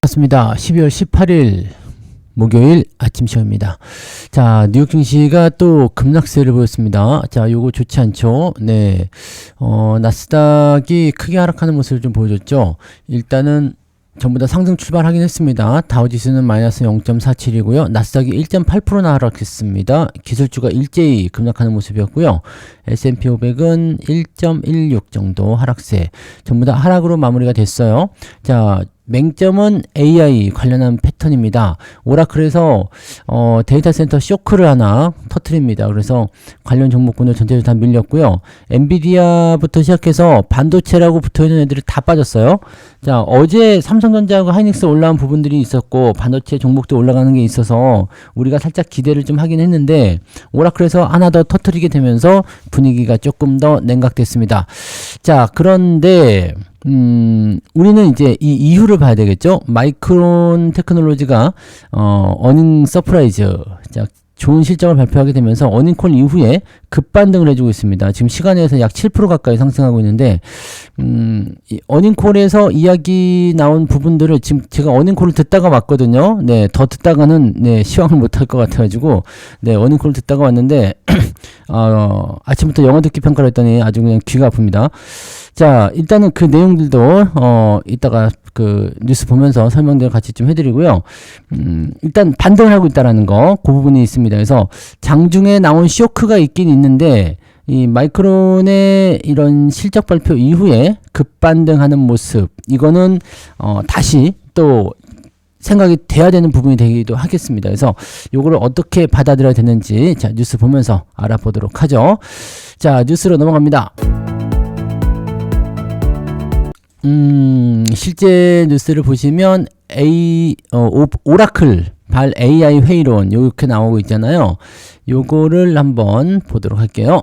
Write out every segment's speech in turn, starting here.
반갑습니다. 12월 18일 목요일 아침 시험입니다. 자, 뉴욕 증시가 또 급락세를 보였습니다. 자, 요거 좋지 않죠? 네. 나스닥이 크게 하락하는 모습을 좀 보여줬죠. 일단은 전부 다 상승 출발하긴 했습니다. 다우지수는 마이너스 0.47이고요. 나스닥이 1.8%나 하락했습니다. 기술주가 일제히 급락하는 모습이었고요. S&P 500은 1.16 정도 하락세. 전부 다 하락으로 마무리가 됐어요. 자, 맹점은 AI 관련한 패턴입니다. 오라클에서 데이터 센터 쇼크를 하나 터뜨립니다. 그래서 관련 종목군을 전체적으로 다 밀렸고요. 엔비디아부터 시작해서 반도체라고 붙어있는 애들이 다 빠졌어요. 자, 어제 삼성전자하고 하이닉스 올라온 부분들이 있었고 반도체 종목도 올라가는 게 있어서 우리가 살짝 기대를 좀 하긴 했는데 오라클에서 하나 더 터뜨리게 되면서 분위기가 조금 더 냉각됐습니다. 자, 그런데 우리는 이제 이 이유를 봐야 되겠죠. 마이크론 테크놀로지가 어닝 서프라이즈, 자, 좋은 실적을 발표하게 되면서 어닝콜 이후에 급반등을 해주고 있습니다. 지금 시간에서 약 7% 가까이 상승하고 있는데 이 어닝콜에서 이야기 나온 부분들을 지금 제가 어닝콜을 듣다가 왔거든요. 네, 더 듣다가는 네, 시황을 못할 것 같아가지고 네, 어닝콜을 듣다가 왔는데 아침부터 영어 듣기 평가를 했더니 아주 그냥 귀가 아픕니다. 자, 일단은 그 내용들도 이따가 그 뉴스 보면서 설명들 같이 좀 해드리고요. 일단 반등을 하고 있다라는 거, 그 부분이 있습니다. 그래서 장중에 나온 쇼크가 있긴 있는데 이 마이크론의 이런 실적 발표 이후에 급반등하는 모습, 이거는 다시 또 생각이 돼야 되는 부분이 되기도 하겠습니다. 그래서 요거를 어떻게 받아들여야 되는지 자, 뉴스 보면서 알아보도록 하죠. 자, 뉴스로 넘어갑니다. 실제 뉴스를 보시면 오라클 발 AI 회의론 이렇게 나오고 있잖아요. 요거를 한번 보도록 할게요.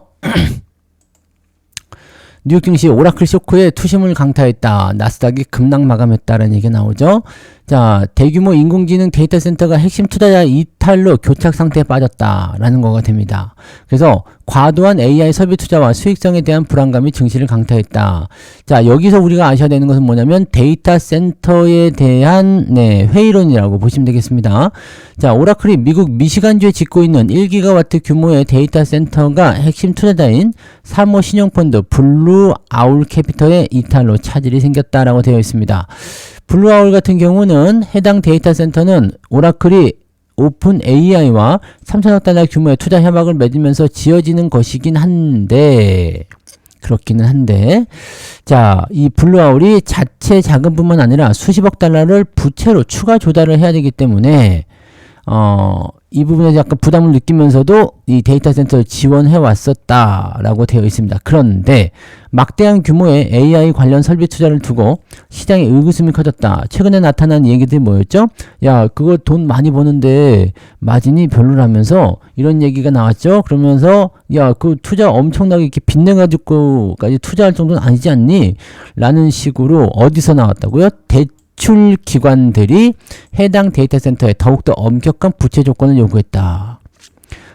뉴욕 증시 오라클 쇼크에 투심을 강타했다. 나스닥이 급락 마감했다라는 얘기가 나오죠. 자, 대규모 인공지능 데이터 센터가 핵심 투자자 이탈로 교착 상태에 빠졌다라는 거가 됩니다. 그래서 과도한 AI 설비 투자와 수익성에 대한 불안감이 증시를 강타했다. 자, 여기서 우리가 아셔야 되는 것은 뭐냐면 데이터 센터에 대한 회의론이라고 보시면 되겠습니다. 자, 오라클이 미국 미시간주에 짓고 있는 1기가와트 규모의 데이터 센터가 핵심 투자자인 사모 신용펀드 블루 아울 캐피털의 이탈로 차질이 생겼다라고 되어 있습니다. 블루 아울 같은 경우는 해당 데이터 센터는 오라클이 오픈 AI와 3천억 달러 규모의 투자 협약을 맺으면서 지어지는 것이긴 한데, 그렇기는 한데, 자, 이 블루아울이 자체 자금뿐만 아니라 수십억 달러를 부채로 추가 조달을 해야 되기 때문에 이 부분에서 약간 부담을 느끼면서도 이 데이터 센터를 지원해 왔었다라고 되어 있습니다. 그런데 막대한 규모의 AI 관련 설비 투자를 두고 시장에 의구심이 커졌다. 최근에 나타난 얘기들이 뭐였죠? 야, 그거 돈 많이 버는데 마진이 별로라면서 이런 얘기가 나왔죠. 그러면서 야, 그 투자 엄청나게 이렇게 빚내가지고까지 투자할 정도는 아니지 않니? 라는 식으로 어디서 나왔다고요? 대출 기관들이 해당 데이터 센터에 더욱더 엄격한 부채 조건을 요구했다.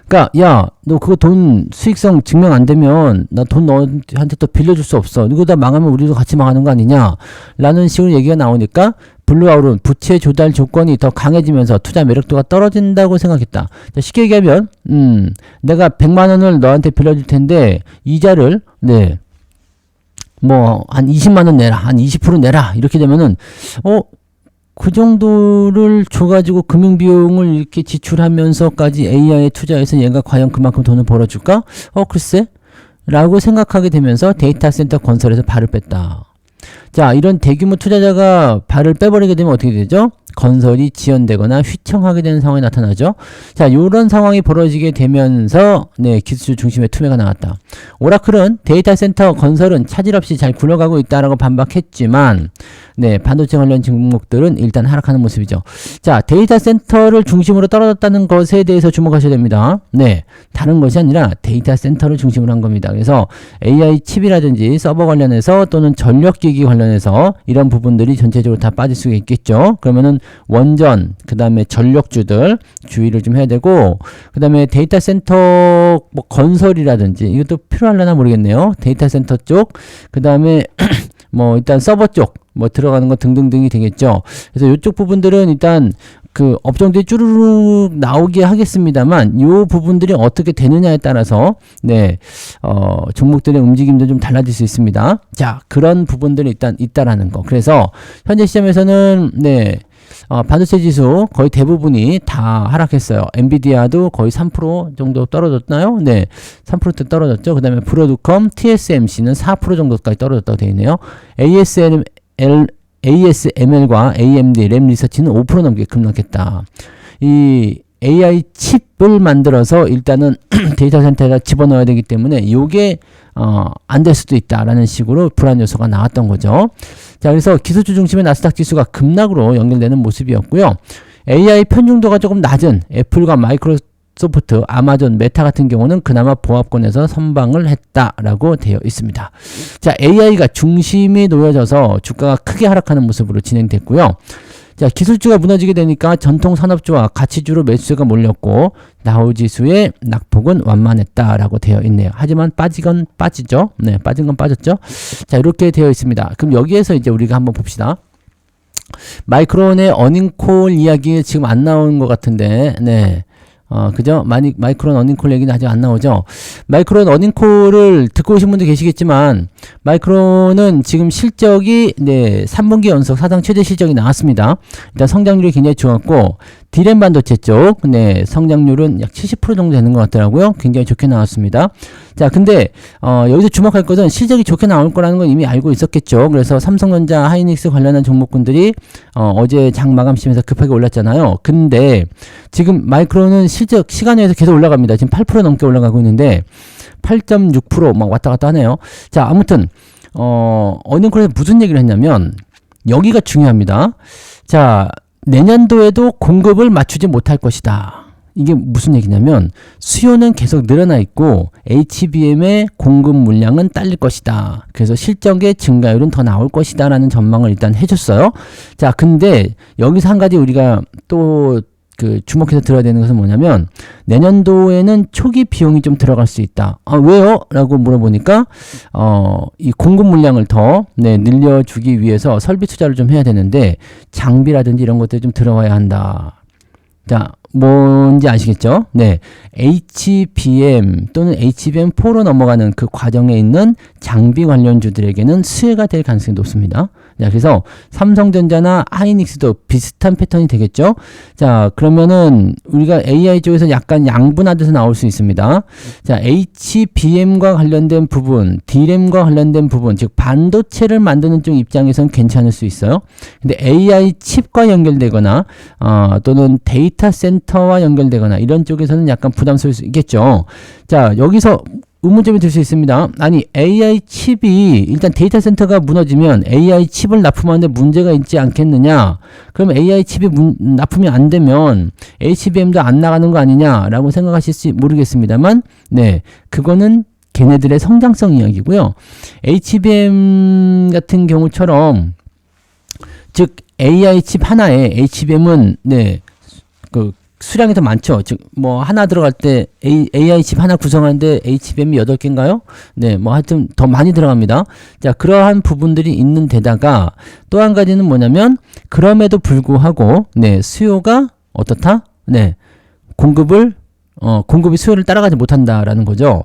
그러니까 야, 너 그거 돈 수익성 증명 안 되면 나 돈 너한테 또 빌려줄 수 없어. 이거 다 망하면 우리도 같이 망하는 거 아니냐? 라는 식으로 얘기가 나오니까 블루아울은 부채 조달 조건이 더 강해지면서 투자 매력도가 떨어진다고 생각했다. 자, 쉽게 얘기하면 내가 100만 원을 너한테 빌려줄 텐데 이자를 한 20만 원 내라, 한 20% 내라, 이렇게 되면은, 그 정도를 줘가지고 금융비용을 이렇게 지출하면서까지 AI에 투자해서 얘가 과연 그만큼 돈을 벌어줄까? 글쎄? 라고 생각하게 되면서 데이터 센터 건설에서 발을 뺐다. 자, 이런 대규모 투자자가 발을 빼버리게 되면 어떻게 되죠? 건설이 지연되거나 휘청하게 되는 상황이 나타나죠. 자, 요런 상황이 벌어지게 되면서 기술 중심의 투매가 나왔다. 오라클은 데이터 센터 건설은 차질 없이 잘 굴러가고 있다라고 반박했지만 반도체 관련 종목들은 일단 하락하는 모습이죠. 자, 데이터 센터를 중심으로 떨어졌다는 것에 대해서 주목하셔야 됩니다. 다른 것이 아니라 데이터 센터를 중심으로 한 겁니다. 그래서 AI 칩이라든지 서버 관련해서 또는 전력기기 관련해서 이런 부분들이 전체적으로 다 빠질 수가 있겠죠. 그러면은 원전, 그 다음에 전력주들 주의를 좀 해야 되고, 그 다음에 데이터 센터 건설이라든지 이것도 필요하려나 모르겠네요. 데이터 센터 쪽, 그 다음에 뭐 일단 서버 쪽 뭐 들어가는 거 등등등이 되겠죠. 그래서 이쪽 부분들은 일단 그 업종들이 쭈루룩 나오게 하겠습니다만 요 부분들이 어떻게 되느냐에 따라서 네, 종목들의 움직임도 좀 달라질 수 있습니다. 자, 그런 부분들이 일단 있다라는 거. 그래서 현재 시점에서는 네, 반도체 지수 거의 대부분이 다 하락했어요. 엔비디아도 거의 3% 정도 떨어졌나요? 네, 3%대 떨어졌죠. 그 다음에 브로드컴, TSMC는 4% 정도까지 떨어졌다고 되어 있네요. ASML과 AMD, 램 리서치는 5% 넘게 급락했다. 이 AI 칩을 만들어서 일단은 데이터 센터에다 집어넣어야 되기 때문에 요게 안 될 수도 있다라는 식으로 불안 요소가 나왔던 거죠. 자, 그래서 기술주 중심의 나스닥 지수가 급락으로 연결되는 모습이었고요. AI 편중도가 조금 낮은 애플과 마이크로소프트, 아마존, 메타 같은 경우는 그나마 보합권에서 선방을 했다라고 되어 있습니다. 자, AI가 중심이 놓여져서 주가가 크게 하락하는 모습으로 진행됐고요. 자, 기술주가 무너지게 되니까 전통 산업주와 가치주로 매수세가 몰렸고 다우지수의 낙폭은 완만했다라고 되어 있네요. 하지만 빠지건 빠지죠. 네, 빠진 건 빠졌죠. 자, 이렇게 되어 있습니다. 그럼 여기에서 이제 우리가 한번 봅시다. 마이크론의 어닝콜 이야기 지금 안 나오는 것 같은데, 네. 그죠? 마이크론 어닝콜 얘기는 아직 안 나오죠? 마이크론 어닝콜을 듣고 오신 분도 계시겠지만, 마이크론은 지금 실적이, 네, 3분기 연속 사상 최대 실적이 나왔습니다. 일단 성장률이 굉장히 좋았고, 디램 반도체 쪽, 네, 성장률은 약 70% 정도 되는 것 같더라고요. 굉장히 좋게 나왔습니다. 자, 근데, 여기서 주목할 것은 실적이 좋게 나올 거라는 건 이미 알고 있었겠죠. 그래서 삼성전자, 하이닉스 관련한 종목군들이, 어제 장 마감 시점에서 급하게 올랐잖아요. 근데, 지금 마이크론은 실적 시간에서 계속 올라갑니다. 지금 8% 넘게 올라가고 있는데, 8.6% 막 왔다 갔다 하네요. 자, 아무튼, 어닝콜에서 무슨 얘기를 했냐면, 여기가 중요합니다. 자, 내년도에도 공급을 맞추지 못할 것이다. 이게 무슨 얘기냐면 수요는 계속 늘어나 있고 HBM의 공급 물량은 딸릴 것이다. 그래서 실적의 증가율은 더 나올 것이다 라는 전망을 일단 해줬어요. 자, 근데 여기서 한 가지 우리가 또 주목해서 들어야 되는 것은 뭐냐면 내년도에는 초기 비용이 좀 들어갈 수 있다. 왜요? 라고 물어보니까 이 공급 물량을 더 늘려주기 위해서 설비 투자를 좀 해야 되는데 장비라든지 이런 것들이 좀 들어와야 한다. 자, 뭔지 아시겠죠? 네. HBM 또는 HBM4로 넘어가는 그 과정에 있는 장비 관련주들에게는 수혜가 될 가능성이 높습니다. 자, 그래서 삼성전자나 하이닉스도 비슷한 패턴이 되겠죠? 자, 그러면은 우리가 AI 쪽에서 약간 양분화돼서 나올 수 있습니다. 자, HBM과 관련된 부분, D램과 관련된 부분, 즉 반도체를 만드는 쪽 입장에서는 괜찮을 수 있어요. 근데 AI 칩과 연결되거나 또는 데이터 센터와 연결되거나 이런 쪽에서는 약간 부담스러울 수 있겠죠. 자, 여기서 의문점이 들 수 있습니다. 아니, AI 칩이 일단 데이터 센터가 무너지면 AI 칩을 납품하는데 문제가 있지 않겠느냐? 그럼 AI 칩이 납품이 안 되면 HBM도 안 나가는 거 아니냐라고 생각하실지 모르겠습니다만, 네, 그거는 걔네들의 성장성 이야기고요. HBM 같은 경우처럼 즉 AI 칩 하나에 HBM은 네, 수량이 더 많죠. 즉, 하나 들어갈 때 AI 칩 하나 구성하는데 HBM이 8개인가요? 네, 하여튼 더 많이 들어갑니다. 자, 그러한 부분들이 있는 데다가 또 한 가지는 뭐냐면, 그럼에도 불구하고, 네, 수요가 어떻다? 네, 공급이 수요를 따라가지 못한다라는 거죠.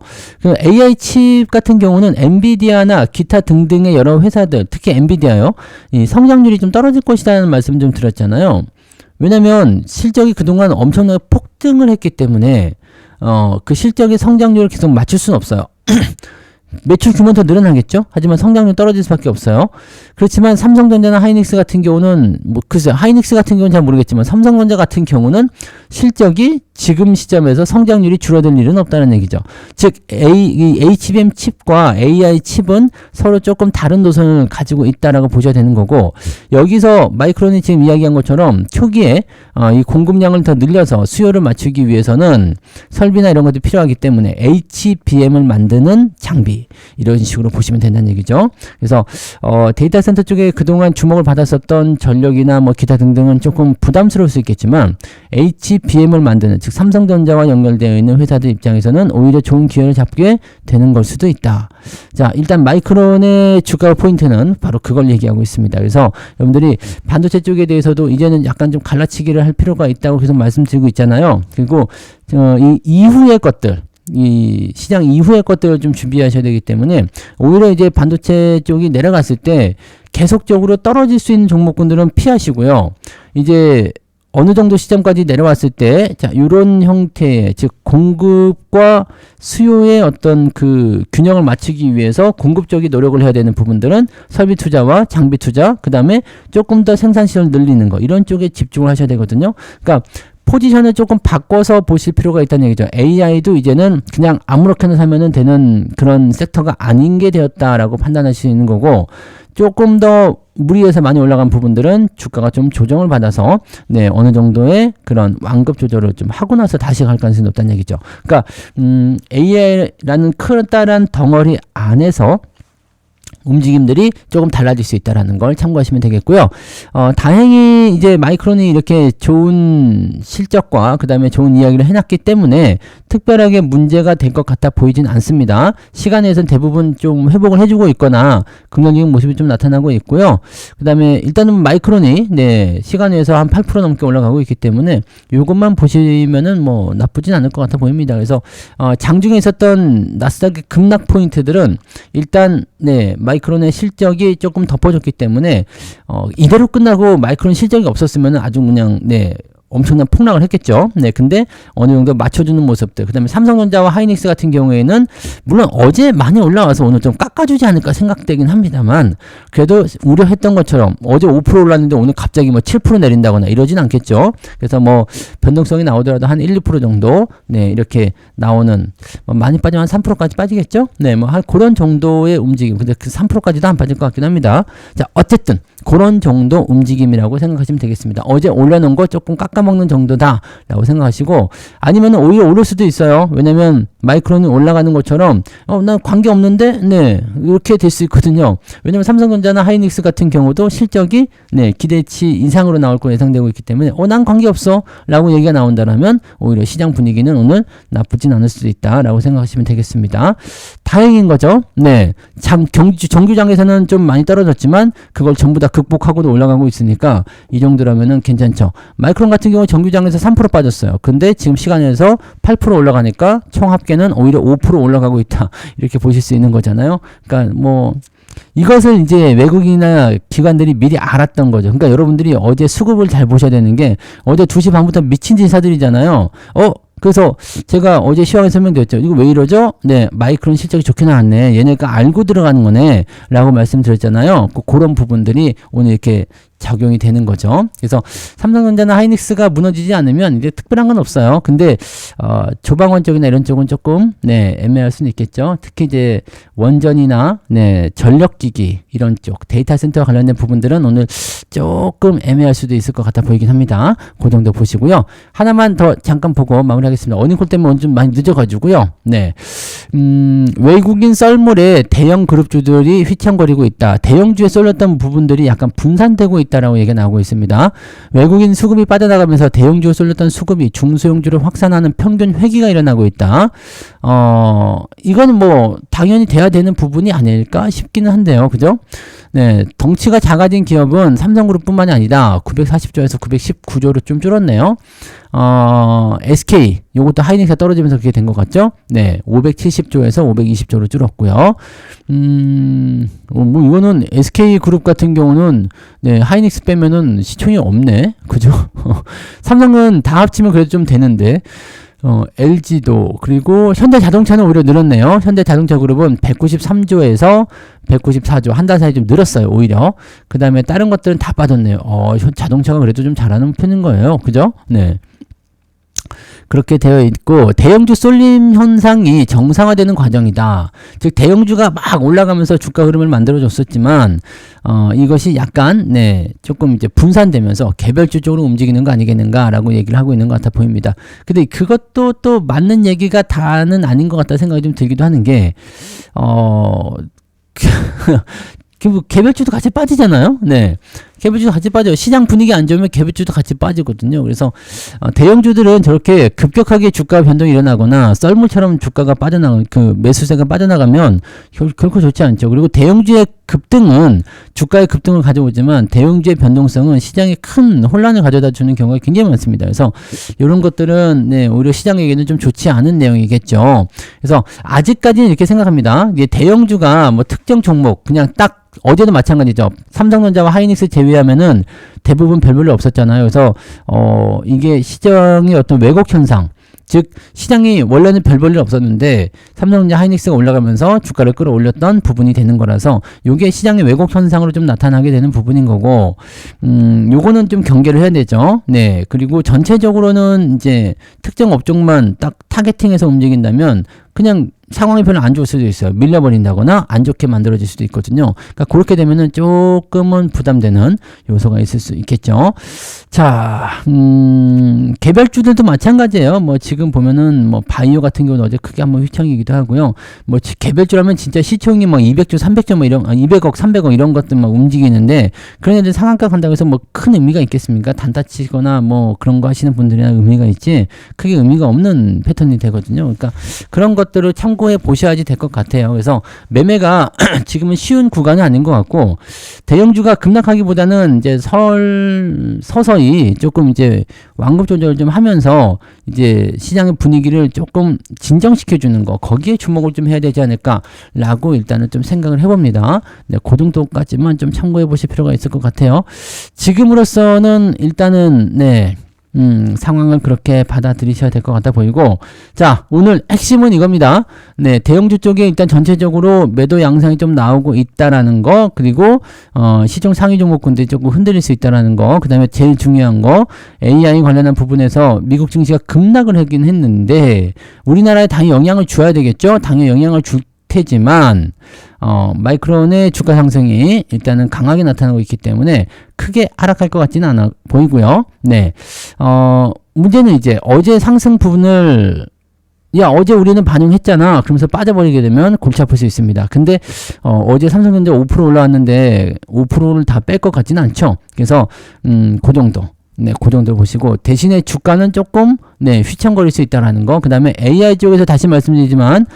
AI 칩 같은 경우는 엔비디아나 기타 등등의 여러 회사들, 특히 엔비디아요, 이 성장률이 좀 떨어질 것이라는 말씀 좀 드렸잖아요. 왜냐면 실적이 그동안 엄청나게 폭등을 했기 때문에 그 실적의 성장률을 계속 맞출 수는 없어요. 매출 규모는 더 늘어나겠죠? 하지만 성장률 떨어질 수밖에 없어요. 그렇지만 삼성전자나 하이닉스 같은 경우는 글쎄요, 하이닉스 같은 경우는 잘 모르겠지만 삼성전자 같은 경우는 실적이 지금 시점에서 성장률이 줄어들 일은 없다는 얘기죠. 즉 HBM 칩과 AI 칩은 서로 조금 다른 노선을 가지고 있다라고 보셔야 되는 거고, 여기서 마이크론이 지금 이야기한 것처럼 초기에 이 공급량을 더 늘려서 수요를 맞추기 위해서는 설비나 이런 것도 필요하기 때문에 HBM을 만드는 장비, 이런 식으로 보시면 된다는 얘기죠. 그래서 데이터 센터 쪽에 그동안 주목을 받았었던 전력이나 기타 등등은 조금 부담스러울 수 있겠지만 HBM을 만드는, 즉 즉 삼성전자와 연결되어 있는 회사들 입장에서는 오히려 좋은 기회를 잡게 되는 걸 수도 있다. 자, 일단 마이크론의 주가 포인트는 바로 그걸 얘기하고 있습니다. 그래서 여러분들이 반도체 쪽에 대해서도 이제는 약간 좀 갈라치기를 할 필요가 있다고 계속 말씀드리고 있잖아요. 그리고 이 이후의 것들, 이 시장 이후의 것들을 좀 준비하셔야 되기 때문에 오히려 이제 반도체 쪽이 내려갔을 때 계속적으로 떨어질 수 있는 종목군들은 피하시고요. 이제 어느 정도 시점까지 내려왔을 때, 자, 요런 형태의, 즉, 공급과 수요의 어떤 그 균형을 맞추기 위해서 공급적인 노력을 해야 되는 부분들은 설비 투자와 장비 투자, 그 다음에 조금 더 생산 시설을 늘리는 거, 이런 쪽에 집중을 하셔야 되거든요. 그러니까, 포지션을 조금 바꿔서 보실 필요가 있다는 얘기죠. AI도 이제는 그냥 아무렇게나 사면은 되는 그런 섹터가 아닌 게 되었다라고 판단할 수 있는 거고, 조금 더 무리해서 많이 올라간 부분들은 주가가 좀 조정을 받아서 네, 어느 정도의 그런 완급 조절을 좀 하고 나서 다시 갈 가능성이 높다는 얘기죠. 그러니까 AI라는 커다란 덩어리 안에서 움직임들이 조금 달라질 수 있다라는 걸 참고하시면 되겠고요. 다행히 이제 마이크론이 이렇게 좋은 실적과 그 다음에 좋은 이야기를 해놨기 때문에 특별하게 문제가 될 것 같아 보이진 않습니다. 시간에선 대부분 좀 회복을 해주고 있거나 긍정적인 모습이 좀 나타나고 있고요. 그 다음에 일단은 마이크론이 네, 시간에서 한 8% 넘게 올라가고 있기 때문에 이것만 보시면은 뭐 나쁘진 않을 것 같아 보입니다. 그래서 장중에 있었던 나스닥의 급락 포인트들은 일단 네, 마이크론의 실적이 조금 덮어졌기 때문에 이대로 끝나고 마이크론 실적이 없었으면 아주 그냥 네, 엄청난 폭락을 했겠죠. 네, 근데 어느 정도 맞춰주는 모습들. 그 다음에 삼성전자와 하이닉스 같은 경우에는 물론 어제 많이 올라와서 오늘 좀 깎아주지 않을까 생각되긴 합니다만 그래도 우려했던 것처럼 어제 5% 올랐는데 오늘 갑자기 뭐 7% 내린다거나 이러진 않겠죠. 그래서 뭐 변동성이 나오더라도 한 1, 2% 정도 네, 이렇게 나오는 뭐 많이 빠지면 한 3%까지 빠지겠죠. 네, 뭐 한 그런 정도의 움직임. 근데 그 3%까지도 안 빠질 것 같긴 합니다. 자, 어쨌든 그런 정도 움직임이라고 생각하시면 되겠습니다. 어제 올려놓은 거 조금 깎아먹는 정도다 라고 생각하시고 아니면 오히려 오를 수도 있어요. 왜냐면 마이크론이 올라가는 것처럼 난 관계없는데 네 이렇게 될 수 있거든요. 왜냐면 삼성전자나 하이닉스 같은 경우도 실적이 네 기대치 이상으로 나올 거 예상되고 있기 때문에 난 관계없어 라고 얘기가 나온다면 오히려 시장 분위기는 오늘 나쁘진 않을 수도 있다 라고 생각하시면 되겠습니다. 다행인 거죠. 네, 정규장에서는 좀 많이 떨어졌지만 그걸 전부 다 극복하고도 올라가고 있으니까 이 정도라면은 괜찮죠. 마이크론 같은 경우 정규장에서 3% 빠졌어요. 근데 지금 시간에서 8% 올라가니까 총 합계는 오히려 5% 올라가고 있다. 이렇게 보실 수 있는 거잖아요. 그러니까 뭐 이것을 이제 외국인이나 기관들이 미리 알았던 거죠. 그러니까 여러분들이 어제 수급을 잘 보셔야 되는 게 어제 2시 반부터 미친 듯이 사들이잖아요. 그래서 제가 어제 시황에 설명드렸죠. 이거 왜 이러죠? 네, 마이크론 실적이 좋게 나왔네. 얘네가 알고 들어가는 거네. 라고 말씀드렸잖아요. 그런 부분들이 오늘 이렇게 적용이 되는 거죠. 그래서 삼성전자나 하이닉스가 무너지지 않으면 이제 특별한 건 없어요. 근데 조방원 쪽이나 이런 쪽은 조금 네, 애매할 수는 있겠죠. 특히 이제 원전이나 네, 전력기기 이런 쪽 데이터 센터와 관련된 부분들은 오늘 조금 애매할 수도 있을 것 같아 보이긴 합니다. 그 정도 보시고요. 하나만 더 잠깐 보고 마무리하겠습니다. 어닝콜 때문에 오늘 좀 많이 늦어가지고요. 네, 외국인 썰물에 대형 그룹주들이 휘청거리고 있다. 대형주에 쏠렸던 부분들이 약간 분산되고 있다라고 얘기가 나오고 있습니다. 외국인 수급이 빠져나가면서 대형주에 쏠렸던 수급이 중소형주를 확산하는 평균 회귀가 일어나고 있다. 이거는 뭐 당연히 돼야 되는 부분이 아닐까 싶기는 한데요. 그죠? 네, 덩치가 작아진 기업은 삼성그룹뿐만이 아니다. 940조에서 919조로 좀 줄었네요. SK 요것도 하이닉스가 떨어지면서 그렇게 된 것 같죠? 네, 570조에서 520조로 줄었고요. 뭐 이거는 SK 그룹 같은 경우는 네, 하이닉스 빼면은 시총이 없네. 그죠? 삼성은 다 합치면 그래도 좀 되는데. LG도 그리고 현대자동차는 오히려 늘었네요. 현대자동차 그룹은 193조에서 194조 한 달 사이 좀 늘었어요. 오히려 그 다음에 다른 것들은 다 빠졌네요. 자동차가 그래도 좀 잘하는 편인 거예요. 그죠? 네. 그렇게 되어 있고 대형주 쏠림 현상이 정상화되는 과정이다. 즉 대형주가 막 올라가면서 주가 흐름을 만들어 줬었지만 이것이 약간 네 조금 이제 분산되면서 개별주 쪽으로 움직이는 거 아니겠는가라고 얘기를 하고 있는 것 같아 보입니다. 근데 그것도 또 맞는 얘기가 다는 아닌 것 같다 생각이 좀 들기도 하는 게 개별주도 같이 빠지잖아요. 네. 개별주도 같이 빠져요. 시장 분위기 안 좋으면 개별주도 같이 빠지거든요. 그래서 대형주들은 저렇게 급격하게 주가 변동이 일어나거나 썰물처럼 주가가 그 매수세가 빠져나가면 결코 좋지 않죠. 그리고 대형주의 급등은 주가의 급등을 가져오지만 대형주의 변동성은 시장에 큰 혼란을 가져다 주는 경우가 굉장히 많습니다. 그래서 이런 것들은 네, 오히려 시장에게는 좀 좋지 않은 내용이겠죠. 그래서 아직까지는 이렇게 생각합니다. 이게 대형주가 뭐 특정 종목 그냥 딱 어제도 마찬가지죠. 삼성전자와 하이닉스 제외하면은 대부분 별볼일 없었잖아요. 그래서 이게 시장의 어떤 왜곡 현상, 즉 시장이 원래는 별 볼 일 없었는데 삼성전자 하이닉스가 올라가면서 주가를 끌어올렸던 부분이 되는 거라서 요게 시장의 왜곡 현상으로 좀 나타나게 되는 부분인 거고, 요거는 좀 경계를 해야 되죠. 네. 그리고 전체적으로는 이제 특정 업종만 딱 타겟팅해서 움직인다면 그냥 상황이 별로 안 좋을 수도 있어요. 밀려버린다거나 안 좋게 만들어질 수도 있거든요. 그러니까 그렇게 되면은 조금은 부담되는 요소가 있을 수 있겠죠. 자, 개별주들도 마찬가지예요. 뭐 지금 보면은 뭐 바이오 같은 경우는 어제 크게 한번 휘청이기도 하고요. 뭐 개별주라면 진짜 시총이 뭐 200조, 300조 뭐 이런 200억, 300억 이런 것들 막 움직이는데 그런 애들 상한가 간다고 해서 뭐 큰 의미가 있겠습니까? 단타 치거나 뭐 그런 거 하시는 분들이나 의미가 있지 크게 의미가 없는 패턴이 되거든요. 그러니까 그런 것들을 참고해 보셔야지 될 것 같아요. 그래서 매매가 지금은 쉬운 구간은 아닌 것 같고, 대형주가 급락하기보다는 이제 서서히 조금 이제 완급 조절을 좀 하면서 이제 시장의 분위기를 조금 진정시켜 주는 거, 거기에 주목을 좀 해야 되지 않을까라고 일단은 좀 생각을 해봅니다. 네, 그 정도까지만 좀 참고해 보실 필요가 있을 것 같아요. 지금으로서는 일단은 네. 상황을 그렇게 받아들이셔야 될 것 같아 보이고, 자, 오늘 핵심은 이겁니다. 네, 대형주 쪽에 일단 전체적으로 매도 양상이 좀 나오고 있다라는 거, 그리고 시중 상위 종목군들이 조금 흔들릴 수 있다라는 거, 그 다음에 제일 중요한 거, AI 관련한 부분에서 미국 증시가 급락을 하긴 했는데 우리나라에 당연히 영향을 줘야 되겠죠. 당연히 영향을 줄 테지만 마이크론의 주가 상승이 일단은 강하게 나타나고 있기 때문에 크게 하락할 것 같지는 않아 보이고요. 네, 문제는 이제 어제 상승 부분을 어제 우리는 반영했잖아 그러면서 빠져버리게 되면 골치 아플 수 있습니다. 근데 어제 삼성전자 5% 올라왔는데 5%를 다 뺄 것 같지는 않죠. 그래서 그 정도. 네, 그 정도 보시고, 대신에 주가는 조금 휘청거릴 수 있다라는 거. 그다음에 AI 쪽에서 다시 말씀드리지만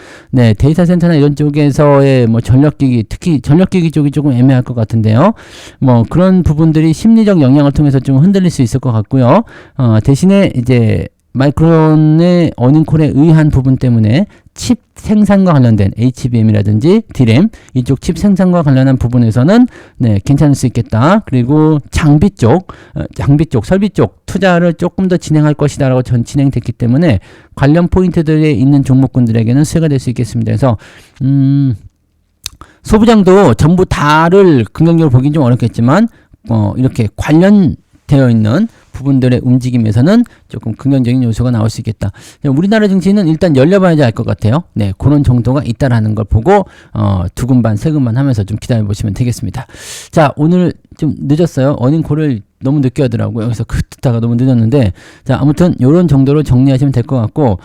데이터 센터나 이런 쪽에서의 뭐 전력기기, 특히 전력기기 쪽이 조금 애매할 것 같은데요. 뭐 그런 부분들이 심리적 영향을 통해서 좀 흔들릴 수 있을 것 같고요. 대신에 이제 마이크론의 어닝콜에 의한 부분 때문에 칩 생산과 관련된 HBM이라든지 DRAM 이쪽 칩 생산과 관련한 부분에서는 괜찮을 수 있겠다. 그리고 장비 쪽, 설비 쪽 투자를 조금 더 진행할 것이다라고 진행됐기 때문에 관련 포인트들에 있는 종목군들에게는 수혜가 될 수 있겠습니다. 그래서 소부장도 전부 다를 긍정적으로 보긴 좀 어렵겠지만 이렇게 관련되어 있는 부분들의 움직임에서는 조금 긍정적인 요소가 나올 수 있겠다. 우리나라 증시는 일단 열려봐야지 알 것 같아요. 네, 그런 정도가 있다라는 걸 보고 두근반 세근반 하면서 좀 기다려 보시면 되겠습니다. 자, 오늘 좀 늦었어요. 어닝콜을 너무 늦게 하더라고요. 그래서 듣다가 너무 늦었는데, 자, 아무튼 요런 정도로 정리하시면 될 것 같고,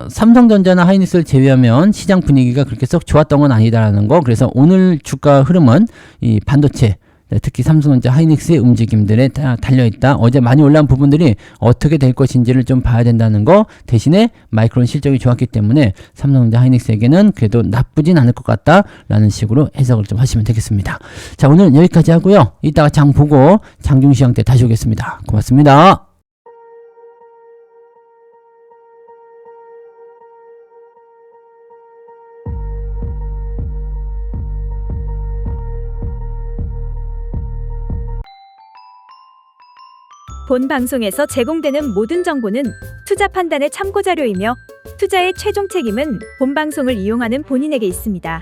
삼성전자나 하이닉스를 제외하면 시장 분위기가 그렇게 썩 좋았던 건 아니다라는 거. 그래서 오늘 주가 흐름은 이 반도체, 특히 삼성전자 하이닉스의 움직임들에 다 달려있다. 어제 많이 올라온 부분들이 어떻게 될 것인지를 좀 봐야 된다는 거. 대신에 마이크론 실적이 좋았기 때문에 삼성전자 하이닉스에게는 그래도 나쁘진 않을 것 같다 라는 식으로 해석을 좀 하시면 되겠습니다. 자, 오늘은 여기까지 하고요. 이따가 장 보고 장중시황 때 다시 오겠습니다. 고맙습니다. 본 방송에서 제공되는 모든 정보는 투자 판단의 참고 자료이며 투자의 최종 책임은 본 방송을 이용하는 본인에게 있습니다.